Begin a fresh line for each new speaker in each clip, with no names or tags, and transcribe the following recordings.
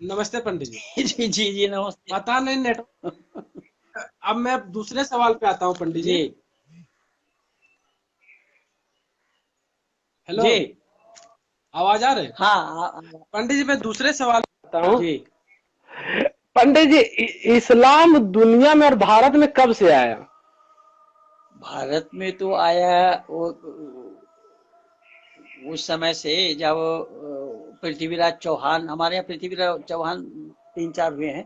नमस्ते पंडित जी।
जी जी जी, नमस्ते
पता नहीं नेट। अब मैं दूसरे सवाल पे आता हूँ पंडित
जी
जी। हेलो,
जी।
आवाज आ रही है?
हाँ
पंडित जी, मैं दूसरे सवाल पे आता हूँ।
जी।
पंडित जी, इस्लाम दुनिया में और भारत में कब से आया?
भारत में तो आया वो उस समय से जब पृथ्वीराज चौहान, हमारे यहाँ पृथ्वीराज चौहान 3-4 हुए हैं।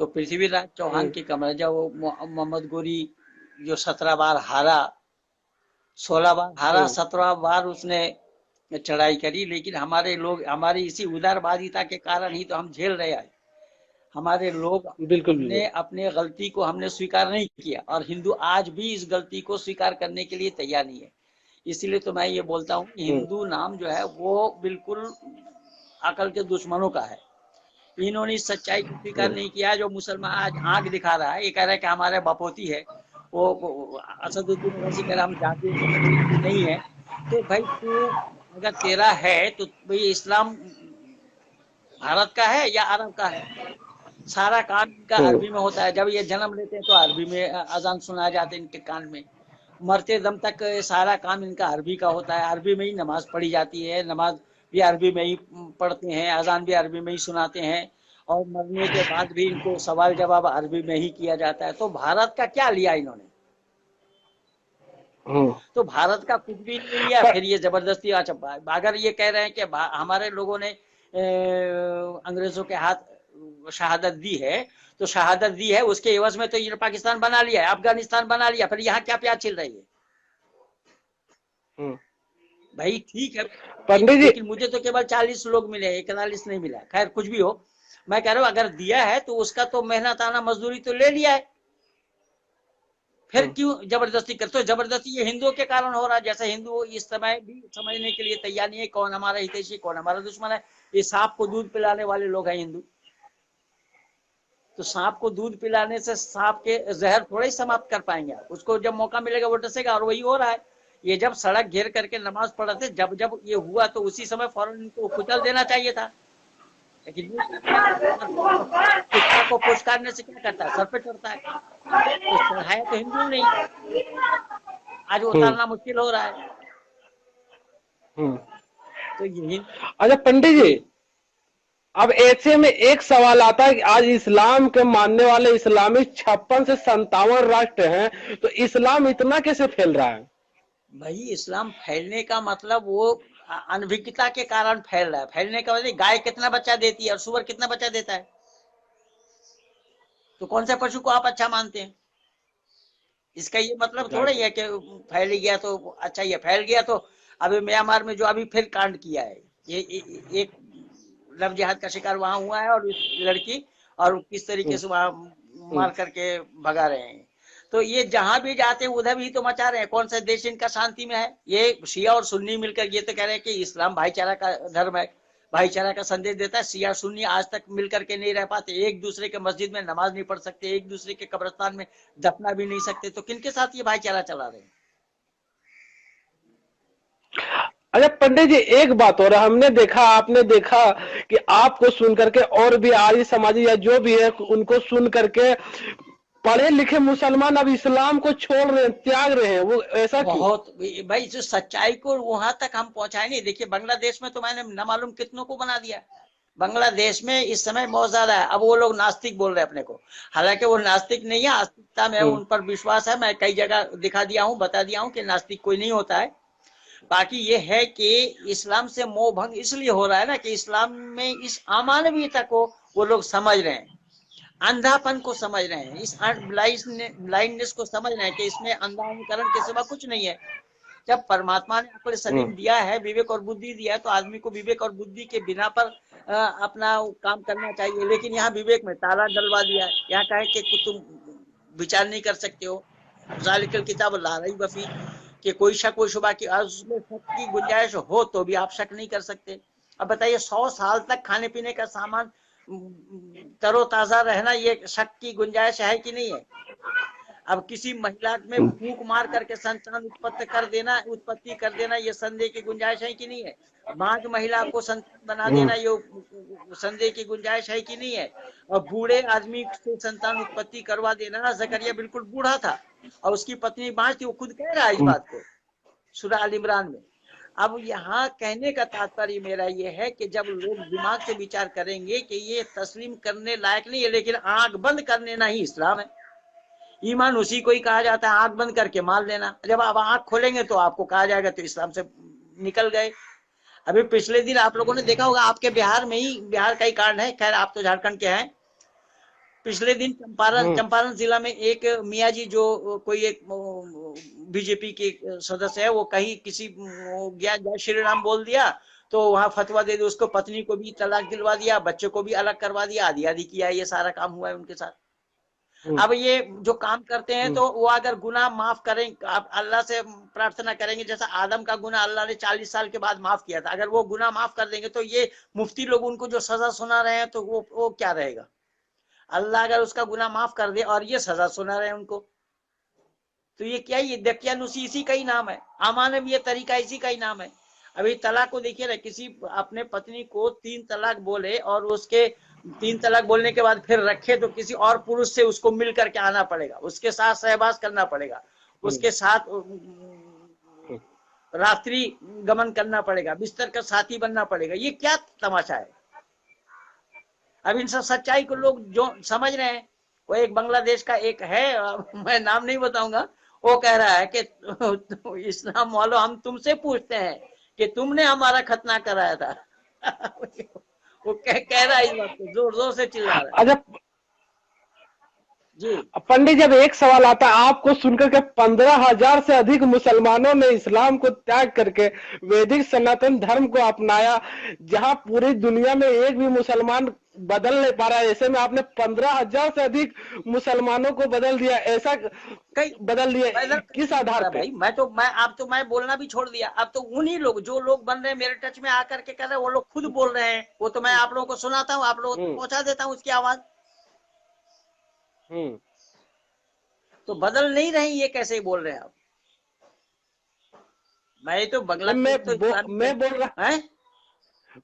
तो पृथ्वीराज चौहान
हम्म,
की कमर जब वो मोहम्मद गोरी जो 17 बार हारा, 16 बार हारा,
हम्म,
17 बार उसने चढ़ाई करी, लेकिन हमारे लोग, हमारी इसी उदारवादिता के कारण ही तो हम झेल रहे हैं। हमारे लोग,
बिल्कुल
हमने
बिल्कुल।
अपने गलती को हमने स्वीकार नहीं किया, और हिंदू आज भी इस गलती को स्वीकार करने के लिए तैयार नहीं है। इसीलिए तो मैं ये बोलता हूँ कि
हम्म,
हिंदू नाम जो है वो बिल्कुल अकल के दुश्मनों का है। इन्होंने इस सच्चाई को स्वीकार
हम्म,
नहीं किया। जो मुसलमान आज आंख दिखा रहा है, ये कह रहा है कि हमारे बपोती है, वो असदुद्दीन ओवैसी कह रहा हम जाते नहीं है। तो भाई तू, अगर तेरा है तो भाई इस्लाम भारत का है या अरब का है? सारा काम इनका
हम्म,
अरबी में होता है। जब ये जन्म लेते हैं तो अरबी में अजान सुनाया जाते हैं इनके कान में। मरते दम तक सारा काम इनका अरबी का होता है। अरबी में ही नमाज पढ़ी जाती है, नमाज भी अरबी में ही पढ़ते हैं, अजान भी अरबी में ही सुनाते हैं, और मरने के बाद भी इनको सवाल जवाब अरबी में ही किया जाता है। तो भारत का क्या लिया इन्होंने?
हम्म।
तो भारत का कुछ भी नहीं लिया,
पर
फिर ये जबरदस्ती। अच्छा, अगर ये कह रहे हैं कि हमारे लोगों ने अंग्रेजों के हाथ शहादत दी है, तो शहादत दी है उसके एवज में तो ये पाकिस्तान बना लिया है, अफगानिस्तान बना लिया, फिर यहाँ क्या प्याज छिल रही है?
हम्म,
भाई ठीक है,
पंडित जी।
लेकिन मुझे तो केवल 40 लोग मिले, 41 नहीं मिला। खैर कुछ भी हो, मैं कह रहा हूँ अगर दिया है तो उसका तो मेहनताना मजदूरी तो ले लिया है, फिर
हम्म,
क्यों जबरदस्ती करते हो? जबरदस्ती ये हिंदुओं के कारण हो रहा है। जैसे हिंदू इस समय भी समझने के लिए तैयार नहीं है कौन हमारा हितैषी कौन हमारा दुश्मन है। ये सांप को दूध पिलाने वाले लोग हैं हिंदू। तो सांप को दूध पिलाने से सांप के जहर थोड़े ही समाप्त कर पाएंगे आप। उसको जब मौका मिलेगा वो डसेगा, और वही हो रहा है। ये जब सड़क घेर करके नमाज पढ़ रहे थे, जब जब ये हुआ तो उसी समय फौरन इनको कुचल देना चाहिए था, लेकिन नहीं किया। और कुत्ता को पुचकारने से क्या करता है? सर पे चढ़ता है। तो चढ़ाया तो हिंदुओं ने ही, आज
हम्म,
उतारना मुश्किल हो रहा है।
हम्म।
तो यही।
अच्छा पंडित
जी।
जी, अब ऐसे में एक सवाल आता है कि आज इस्लाम के मानने वाले इस्लामी 56 से 57 राष्ट्र हैं, तो इस्लाम इतना कैसे फैल रहा है?
भाई इस्लाम फैलने का मतलब वो अनभिज्ञता के कारण फैल रहा है। फैलने का मतलब गाय कितना बच्चा देती है और सुअर कितना बच्चा देता है? तो कौन से पशु को आप अच्छा मानते हैं? इसका ये मतलब
गाय
थोड़ा ही
को।
है कि फैल गया तो अच्छा ही है। फैल गया तो अभी म्यांमार में जो अभी फिर कांड किया है, एक लव जिहाद का शिकार वहां हुआ है, और इस लड़की, और किस तरीके
हम्म,
से वहां
हम्म,
मार करके भगा रहे हैं। तो ये जहां भी जाते हैं उधर भी तो मचा रहे हैं। कौन सा देश इनका शांति में है? ये शिया और सुन्नी मिलकर ये तो कह रहे हैं कि इस्लाम भाईचारा का धर्म है, भाईचारा का संदेश देता है। शिया सुन्नी आज तक मिल करके नहीं रह पाते, एक दूसरे के मस्जिद में नमाज नहीं पढ़ सकते, एक दूसरे के कब्रिस्तान में दफना भी नहीं सकते। तो किनके साथ ये भाईचारा चला रहे हैं?
अच्छा पंडित जी, एक बात और है, हमने देखा, आपने देखा कि आपको सुन करके और भी आर्य समाज या जो भी है उनको सुन करके पढ़े लिखे मुसलमान अब इस्लाम को छोड़ रहे हैं, त्याग रहे हैं, वो ऐसा क्यों?
बहुत भाई, जो सच्चाई को वहां तक हम पहुंचाए नहीं। देखिए बांग्लादेश में तो मैंने न मालूम कितनों को बना दिया। बांग्लादेश में इस समय बहुत ज्यादा है। अब वो लोग नास्तिक बोल रहे हैं अपने को, हालांकि वो नास्तिक नहीं है, आस्तिकता में
हम्म।
उन पर विश्वास है। मैं कई जगह दिखा दिया हूँ, बता दिया हूँ कि नास्तिक कोई नहीं होता है। बाकी ये है कि इस्लाम से मोह भंग इसलिए हो रहा है ना कि इस्लाम में इस अमानवीयता को वो लोग समझ रहे हैं, अंधापन को समझ रहे हैं, इस ब्लाइंडनेस को समझ रहे हैं कि इसमें अंधानुकरण के सिवा कुछ नहीं है। जब परमात्मा ने अक्ल
हम्म।
सलीम दिया है, विवेक और बुद्धि दिया है, तो आदमी को विवेक और बुद्धि के बिना पर अपना काम करना चाहिए। लेकिन यहाँ विवेक में ताला डलवा दिया है। यहाँ कहे कि तुम विचार नहीं कर सकते हो, ज़ालिकल किताब ला रैब फीह, कि कोई शक व शुबा की उसमें शक की गुंजाइश हो तो भी आप शक नहीं कर सकते। अब बताइए 100 साल तक खाने पीने का सामान तरोताजा रहना, ये शक की गुंजाइश है कि नहीं है? अब किसी महिला में फूंक मार करके संतान उत्पत्ति कर देना, ये संदेह की गुंजाइश है कि नहीं है? बाघ महिला को संतान बना देना, ये संदेह की गुंजाइश है कि नहीं है? और बूढ़े आदमी से संतान उत्पत्ति करवा देना, जकरिया बिल्कुल बूढ़ा था और उसकी पत्नी बाँझ थी, वो खुद कह रहा है इस बात को सूरह आल इमरान में। अब यहाँ कहने का तात्पर्य मेरा ये है कि जब लोग दिमाग से विचार करेंगे कि ये तस्लीम करने लायक नहीं है, लेकिन आंख बंद कर लेना ही इस्लाम है। ईमान उसी को ही कहा जाता है, आंख बंद करके मान लेना। जब आप आंख खोलेंगे तो आपको कहा जाएगा तो इस्लाम से निकल गए। अभी पिछले दिन आप लोगों ने देखा होगा, आपके बिहार में ही, बिहार का ही कांड है, खैर आप तो झारखंड के हैं। पिछले दिन चंपारण जिला में एक मियाँ जी, जो कोई एक बीजेपी के सदस्य है, वो कहीं किसी गया, जय श्री राम बोल दिया तो वहां फतवा दे दिया, उसको पत्नी को भी तलाक दिलवा दिया, बच्चे को भी अलग करवा दिया, आधी आधी किया। ये सारा काम हुआ है उनके साथ। अब ये जो काम करते हैं तो वो अगर गुनाह माफ करें, आप अल्लाह से प्रार्थना करेंगे, जैसा आदम का गुनाह अल्लाह ने 40 साल के बाद माफ किया था, अगर वो गुनाह माफ कर देंगे तो ये मुफ्ती लोग उनको जो सजा सुना रहे हैं तो वो क्या रहेगा? अल्लाह अगर उसका गुनाह माफ कर दे और ये सजा सुना रहे हैं उनको, तो ये क्या, ये दकियानुसी इसी का ही नाम है, अमानवीय तरीका इसी का ही नाम है। अभी तलाक को देखिए ना, किसी अपने पत्नी को 3 तलाक बोले और उसके 3 तलाक बोलने के बाद फिर रखे तो किसी और पुरुष से उसको मिल करके आना पड़ेगा, उसके साथ सहवास करना पड़ेगा, उसके साथ रात्रि गमन करना पड़ेगा, बिस्तर का साथी बनना पड़ेगा। ये क्या तमाशा है? अब इन सब सच्चाई को लोग जो समझ रहे हैं, वो एक बांग्लादेश का एक है, मैं नाम नहीं बताऊंगा, वो कह रहा है कि इस्लाम वालों, हम तुमसे पूछते हैं कि तुमने हमारा खतना कराया था। वो कह रहा है इस बात को, जोर जोर से चिल्ला रहा है।
अच्छा
जी
पंडित, जब एक सवाल आता है आपको सुनकर के 15,000 से अधिक मुसलमानों ने इस्लाम को त्याग करके वैदिक सनातन धर्म को अपनाया, जहां पूरी दुनिया में एक भी मुसलमान बदल नहीं पा रहा है, ऐसे में आपने 15,000 से अधिक मुसलमानों को बदल दिया, ऐसा
कई
बदल दिया किस आधार पे?
भाई, मैं बोलना भी छोड़ दिया। अब तो उन्हीं लोग, जो लोग बन रहे हैं मेरे टच में आकर के कर रहे हैं, वो लोग खुद बोल रहे हैं। वो तो मैं आप लोगों को सुनाता हूँ, आप लोगों को पहुंचा देता हूँ उसकी आवाज। तो बदल नहीं रहे, ये कैसे बोल रहे हैं आप? मैं तो बांग्लादेश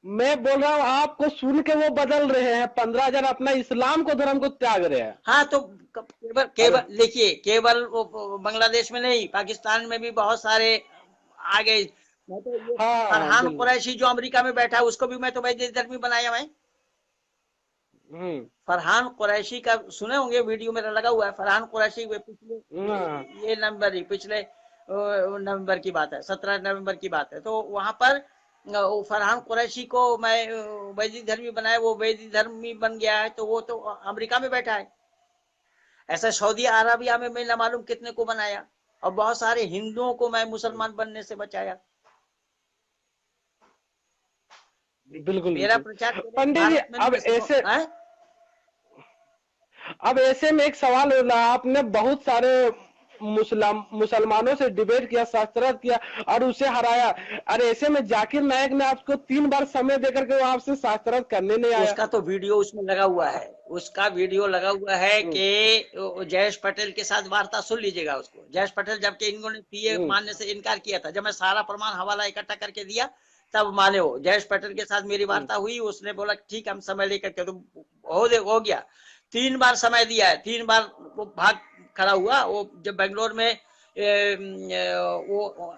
मैं बोल रहा हूँ आपको सुन के वो बदल रहे हैं, 15,000 अपना इस्लाम को, धर्म को त्याग रहे हैं।
हाँ, तो केवल देखिए, केवल बांग्लादेश में नहीं, पाकिस्तान में भी बहुत सारे आ गए। मैं तो ये फरहान कुरैशी जो अमेरिका में बैठा है, उसको भी मैं तो वैदिक धर्मी बनाया। मैं फरहान कुरैशी का सुने होंगे, वीडियो मेरा लगा हुआ है। फरहान कुरैशी पिछले नवंबर की बात है, 17 नवंबर की बात है। तो वहां पर फरहान कुरैशी को मैं वैदिक धर्मी बनाया, वो वैदिक धर्मी बन गया है, तो वो तो अमेरिका में बैठा है। ऐसा सऊदी अरबिया में मैं न मालूम कितने को बनाया, और बहुत सारे हिंदुओं को मैं मुसलमान बनने से बचाया।
बिल्कुल
मेरा प्रचार
पंडित जी, अब ऐसे में एक सवाल हो रहा है, आपने बहुत सारे मुसलमानों से डिबेट किया, शास्त्रार्थ किया और उसे हराया। और ऐसे में जाकिर नायक ने आपको 3 बार समय देकर के वो आपसे शास्त्रार्थ करने नहीं आया।
उसका तो वीडियो उसमें लगा हुआ है, उसका वीडियो लगा हुआ है कि जयेश पटेल के साथ वार्ता सुन लीजिएगा उसको। जयेश पटेल जबकि इन्होंने पीए मानने से इनकार किया था, जब मैं सारा प्रमाण हवाला इकट्ठा करके दिया तब माने हो। जयेश पटेल के साथ मेरी वार्ता हुई, उसने बोला ठीक हम समय लेकर के, तो हो गया। 3 बार समय दिया है, 3 बार वो भाग खड़ा हुआ। वो जब बेंगलोर में वो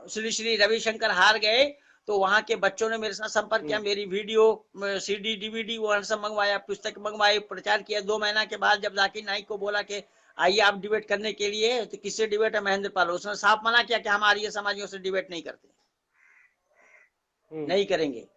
श्री रविशंकर हार गए तो वहां के बच्चों ने मेरे साथ संपर्क किया, मेरी वीडियो सीडी डीवीडी वो सब मंगवाया, पुस्तक मंगवाई, प्रचार किया। 2 महीना के बाद जब जाकिर नाइक को बोला कि आइए आप डिबेट करने के लिए, तो किससे डिबेट है? महेंद्र पाल। उसने साफ मना किया कि हम आर्य समाजियों से डिबेट नहीं करते, नहीं करेंगे।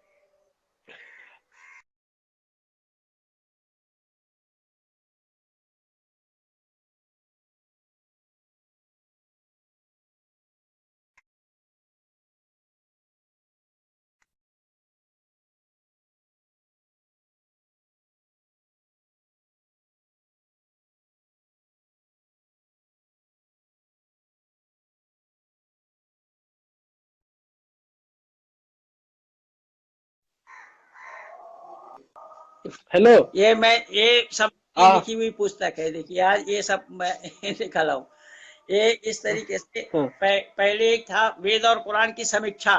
हेलो,
ये सब लिखी हुई पुस्तक है। देखिए आज ये सब मैं लिखा रहा हूँ। ये इस तरीके से पहले एक था वेद और कुरान की समीक्षा,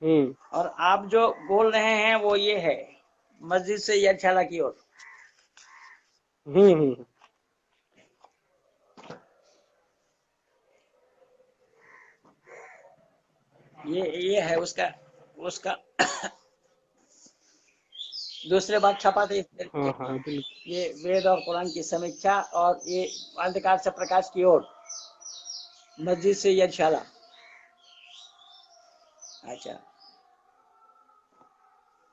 और आप जो बोल रहे हैं वो ये है मस्जिद से यज्ञशाला की ओर। ये है उसका दूसरे बात छपा थे। ये वेद और कुरान की समीक्षा और ये अंधकार से प्रकाश की ओर, मस्जिद से यज्ञशाला। अच्छा,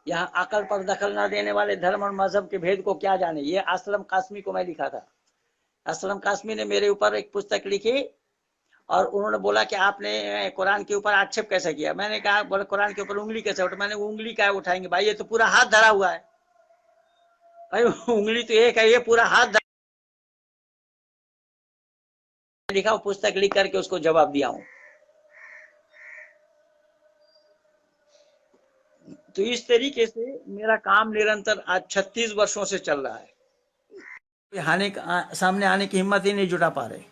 यहाँ अकल पर दखल न देने वाले धर्म और मजहब के भेद को क्या जाने, ये असलम कासमी को मैं लिखा था। असलम कासमी ने मेरे ऊपर एक पुस्तक लिखी और उन्होंने बोला कि आपने कुरान के ऊपर आक्षेप कैसे किया। मैंने कहा बोले कुरान के ऊपर उंगली कैसे उठा? मैंने उंगली क्या उठाएंगे भाई, ये तो पूरा हाथ धरा हुआ है भाई, उंगली तो एक है, ये पूरा हाथ धरा। लिखा पुस्तक लिख करके उसको जवाब दिया हूं। तो इस तरीके से मेरा काम निरंतर आज 36 वर्षों से चल रहा है। सामने आने की हिम्मत ही नहीं जुटा पा रहे।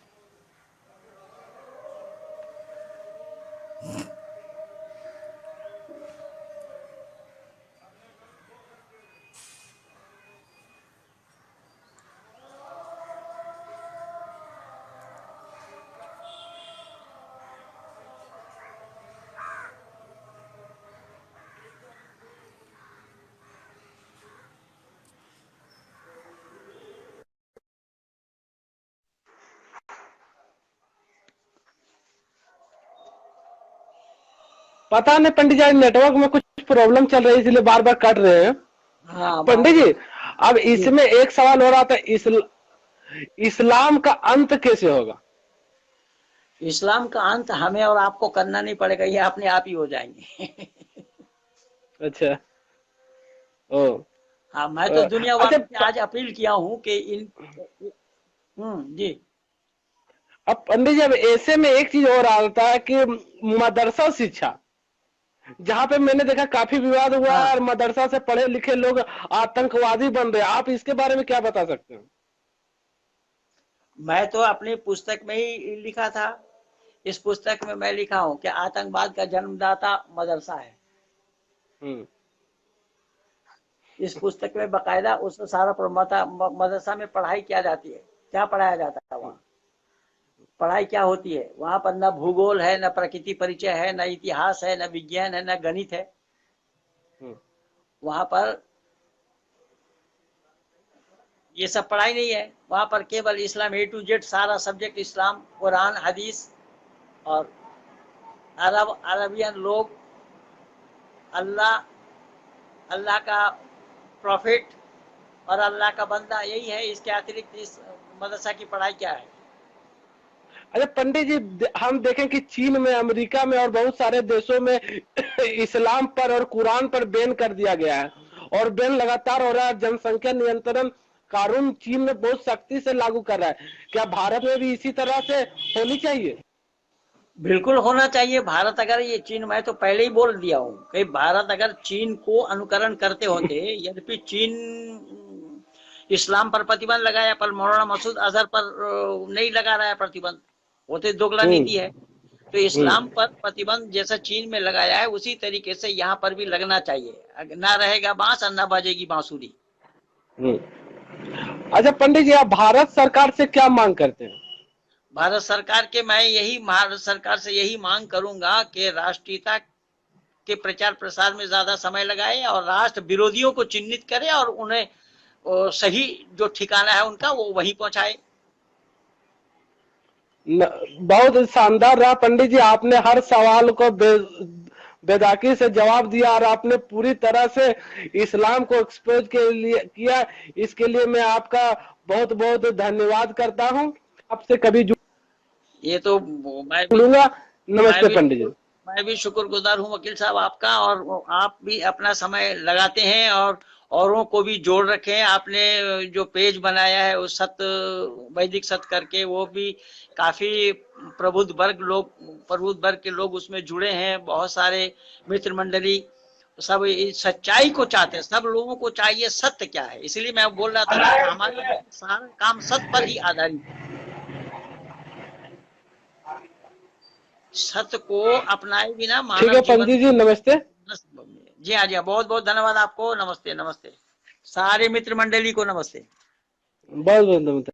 पता नहीं पंडित जी, नेटवर्क में कुछ प्रॉब्लम चल रही है इसलिए बार बार कट रहे हैं।
हाँ,
पंडित जी अब इसमें एक सवाल हो रहा था, इस्लाम का अंत कैसे होगा?
इस्लाम का अंत हमें और आपको करना नहीं पड़ेगा, ये अपने आप ही हो जाएंगे।
अच्छा, ओ
हाँ, मैं तो दुनिया वालों से आज अपील किया हूँ कि जी।
अब पंडित जी अब ऐसे में एक चीज और आता है कि मदरसा शिक्षा, जहाँ पे मैंने देखा काफी विवाद हुआ है और मदरसा से पढ़े लिखे लोग आतंकवादी बन रहे हैं, आप इसके बारे में क्या बता सकते हैं?
मैं तो अपनी पुस्तक में ही लिखा था। इस पुस्तक में मैं लिखा हूँ कि आतंकवाद का जन्मदाता मदरसा है। इस पुस्तक में बकायदा उस सारा मदरसा में पढ़ाई क्या जाती है, क्या पढ़ाया जाता है, वहाँ पढ़ाई क्या होती है। वहां पर न भूगोल है, न प्रकृति परिचय है, न इतिहास है, न विज्ञान है, न गणित है। वहां पर ये सब पढ़ाई नहीं है। वहां पर केवल इस्लाम A to Z सारा सब्जेक्ट, इस्लाम, कुरान, हदीस और अरबियन लोग, अल्लाह का प्रॉफिट और अल्लाह का बंदा, यही है। इसके अतिरिक्त इस मदरसा की पढ़ाई क्या है?
अच्छा पंडित जी, हम देखें कि चीन में, अमेरिका में और बहुत सारे देशों में इस्लाम पर और कुरान पर बैन कर दिया गया है और बैन लगातार हो रहा है। जनसंख्या नियंत्रण कानून चीन में बहुत सख्ती से लागू कर रहा है, क्या भारत में भी इसी तरह से होनी चाहिए?
बिल्कुल होना चाहिए। भारत अगर ये चीन, मैं तो पहले ही बोल दिया हूँ कि भारत अगर चीन को अनुकरण करते होते, यद्यपि चीन इस्लाम पर प्रतिबंध लगाया पर मौलाना मसूद अजहर पर नहीं लगा रहा है प्रतिबंध, वो तो दोगला नीति है। तो इस्लाम पर प्रतिबंध जैसा चीन में लगाया है उसी तरीके से यहाँ पर भी लगना चाहिए। ना रहेगा बांस और ना बजेगी बांसुरी।
अच्छा पंडित जी, आप भारत सरकार से क्या मांग करते हैं?
भारत सरकार से यही मांग करूंगा कि राष्ट्रीयता के प्रचार प्रसार में ज्यादा समय लगाए और राष्ट्र विरोधियों को चिन्हित करे और उन्हें सही जो ठिकाना है उनका वो वहीं पहुंचाए।
बहुत शानदार रहा पंडित जी, आपने हर सवाल को बेदाकी से जवाब दिया और आपने पूरी तरह से इस्लाम को एक्सपोज के लिए किया। इसके लिए मैं आपका बहुत बहुत धन्यवाद करता हूं। आपसे कभी
ये तो मैं
जुड़ूंगा। नमस्ते पंडित जी।
मैं भी शुक्रगुजार हूँ वकील साहब आपका, और आप भी अपना समय लगाते हैं और औरों को भी जोड़ रखे हैं। आपने जो पेज बनाया है उस सत्य वैदिक सत्य करके, वो भी काफी प्रबुद्ध वर्ग के लोग उसमें जुड़े हैं। बहुत सारे मित्र मंडली सब सच्चाई को चाहते हैं, सब लोगों को चाहिए सत्य क्या है। इसलिए मैं बोल रहा था कि हमारा सारा काम सत्य पर ही आधारित है। सत्य को अपनाए बिना मानव
ठीक है
जीवन।
पंडित जी, नमस्ते।
जी हाँ, जी हाँ, बहुत बहुत धन्यवाद आपको। नमस्ते नमस्ते, सारे मित्र मंडली को नमस्ते।
बहुत बहुत नमस्ते।